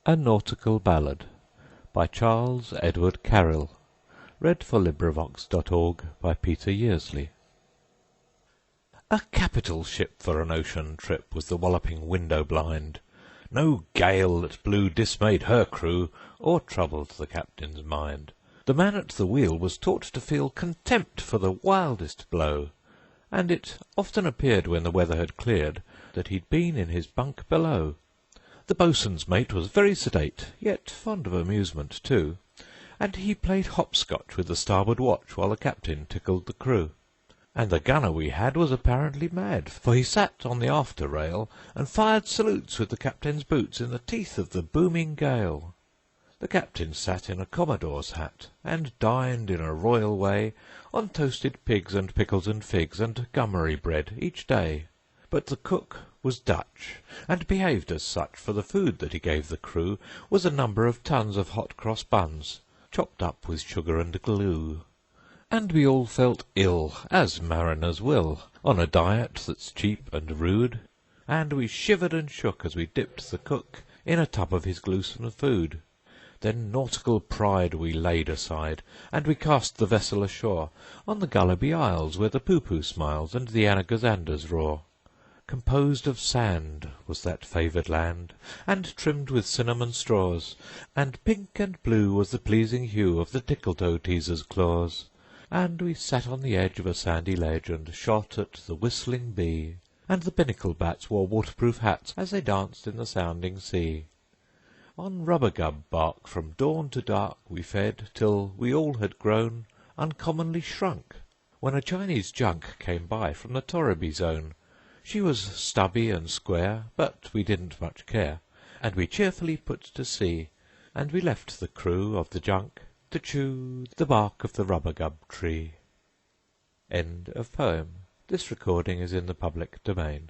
A Nautical Ballad by Charles Edward Carryl. Peter Yearsley. A capital ship for an ocean trip was the Walloping Window blind. No gale that blew dismayed her crew, or troubled the captain's mind. The man at the wheel was taught to feel contempt for the wildest blow, and it often appeared, when the weather had cleared, that he'd been in his bunk below. The boatswain's mate was very sedate, yet fond of amusement too, and he played hopscotch with the starboard watch while the captain tickled the crew. And the gunner we had was apparently mad, for he sat on the after rail and fired salutes with the captain's boots in the teeth of the booming gale. The captain sat in a commodore's hat, and dined in a royal way on toasted pigs and pickles and figs and gummery bread each day. But the cook was Dutch, and behaved as such, for the food that he gave the crew was a number of tons of hot cross buns, chopped up with sugar and glue. And we all felt ill, as mariners will, on a diet that's cheap and rude, and we shivered and shook as we dipped the cook in a tub of his gluesome food. Then nautical pride we laid aside, and we cast the vessel ashore on the Gulliby Isles, where the Poo-Poo smiles and the Anagazanders roar. Composed of sand was that favoured land, and trimmed with cinnamon straws, and pink and blue was the pleasing hue of the Tickletoe-Teaser's claws. And we sat on the edge of a sandy ledge, and shot at the whistling bee, and the binnacle bats wore waterproof hats as they danced in the sounding sea. On rubber-gub bark from dawn to dark we fed, till we all had grown uncommonly shrunk, when a Chinese junk came by from the Torriby zone. She was stubby and square, but we didn't much care, and we cheerfully put to sea, and we left the crew of the junk to chew the bark of the rubber-gub tree. End of poem. This recording is in the public domain.